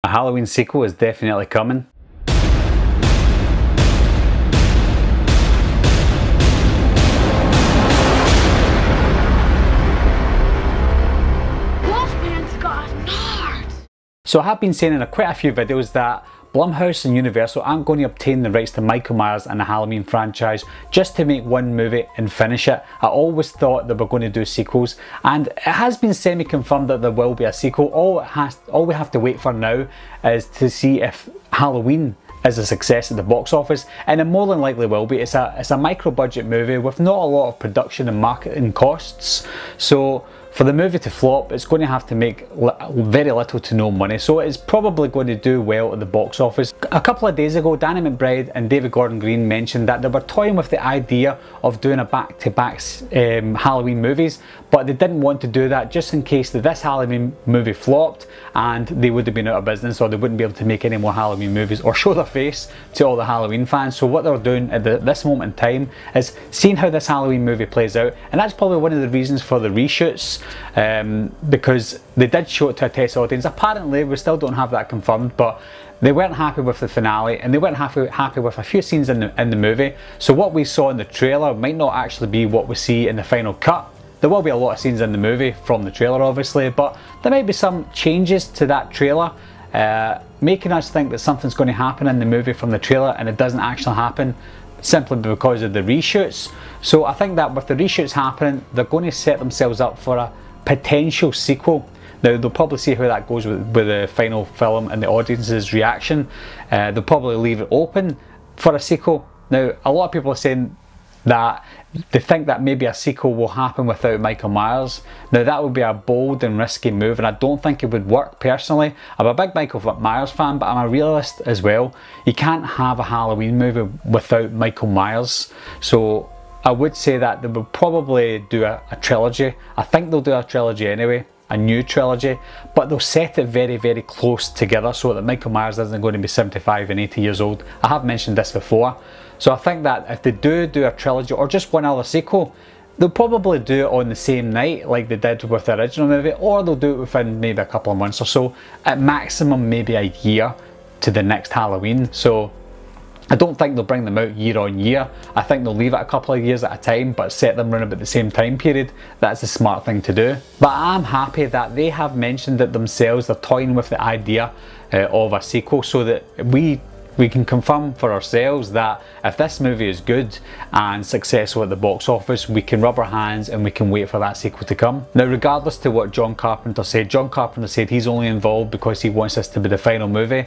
A Halloween sequel is definitely coming. So I have been saying in quite a few videos that Blumhouse and Universal aren't going to obtain the rights to Michael Myers and the Halloween franchise just to make one movie and finish it. I always thought they were going to do sequels, and it has been semi-confirmed that there will be a sequel. All we have to wait for now is to see if Halloween is a success at the box office, and it more than likely will be. It's a micro-budget movie with not a lot of production and marketing costs, so for the movie to flop, it's going to have to make very little to no money, so it's probably going to do well at the box office. A couple of days ago, Danny McBride and David Gordon Green mentioned that they were toying with the idea of doing a back-to-back Halloween movies, but they didn't want to do that just in case that this Halloween movie flopped and they would have been out of business, or they wouldn't be able to make any more Halloween movies or show their face to all the Halloween fans. So what they're doing at this moment in time is seeing how this Halloween movie plays out, and that's probably one of the reasons for the reshoots, because they did show it to a test audience. Apparently, we still don't have that confirmed, but they weren't happy with the finale, and they weren't happy with a few scenes in the movie. So what we saw in the trailer might not actually be what we see in the final cut. There will be a lot of scenes in the movie from the trailer, obviously, but there might be some changes to that trailer, making us think that something's going to happen in the movie from the trailer, and it doesn't actually happen simply because of the reshoots. So I think that with the reshoots happening, they're going to set themselves up for a potential sequel. Now, they'll probably see how that goes with the final film and the audience's reaction. They'll probably leave it open for a sequel. Now, a lot of people are saying that they think that maybe a sequel will happen without Michael Myers. Now, that would be a bold and risky move, and I don't think it would work personally. I'm a big Michael Myers fan, but I'm a realist as well. You can't have a Halloween movie without Michael Myers. So I would say that they will probably do a trilogy. I think they'll do a trilogy anyway, a new trilogy, but they'll set it very, very close together so that Michael Myers isn't going to be 75 and 80 years old. I have mentioned this before. So I think that if they do a trilogy or just one other sequel, they'll probably do it on the same night like they did with the original movie, or they'll do it within maybe a couple of months or so, at maximum maybe a year to the next Halloween. So I don't think they'll bring them out year on year. I think they'll leave it a couple of years at a time, but set them around about the same time period. That's the smart thing to do. But I'm happy that they have mentioned it themselves. They're toying with the idea of a sequel, so that we can confirm for ourselves that if this movie is good and successful at the box office, we can rub our hands and we can wait for that sequel to come. Now, regardless to what John Carpenter said he's only involved because he wants this to be the final movie.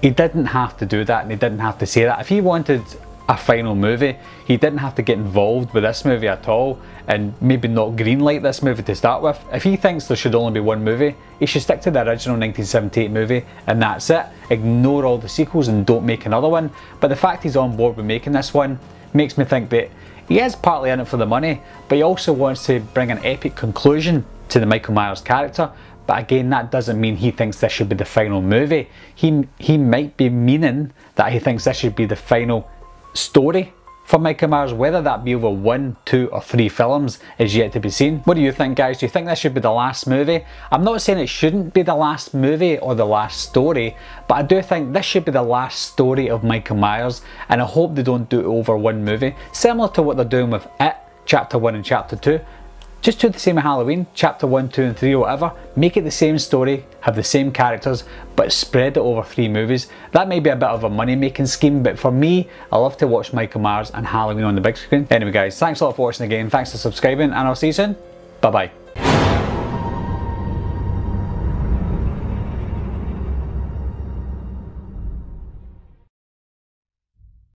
He didn't have to do that, and he didn't have to say that. If he wanted a final movie, he didn't have to get involved with this movie at all, and maybe not greenlight this movie to start with. If he thinks there should only be one movie, he should stick to the original 1978 movie, and that's it. Ignore all the sequels and don't make another one. But the fact he's on board with making this one makes me think that he is partly in it for the money, but he also wants to bring an epic conclusion to the Michael Myers character. But again, that doesn't mean he thinks this should be the final movie. He might be meaning that he thinks this should be the final story for Michael Myers. Whether that be over 1, 2 or 3 films is yet to be seen. What do you think, guys? Do you think this should be the last movie? I'm not saying it shouldn't be the last movie or the last story, but I do think this should be the last story of Michael Myers, and I hope they don't do it over one movie. Similar to what they're doing with It, Chapter 1 and Chapter 2. Just do the same with Halloween, Chapter 1, 2 and 3 or whatever. Make it the same story, have the same characters, but spread it over 3 movies. That may be a bit of a money making scheme, but for me, I love to watch Michael Myers and Halloween on the big screen. Anyway guys, thanks a lot for watching again, thanks for subscribing, and I'll see you soon. Bye bye.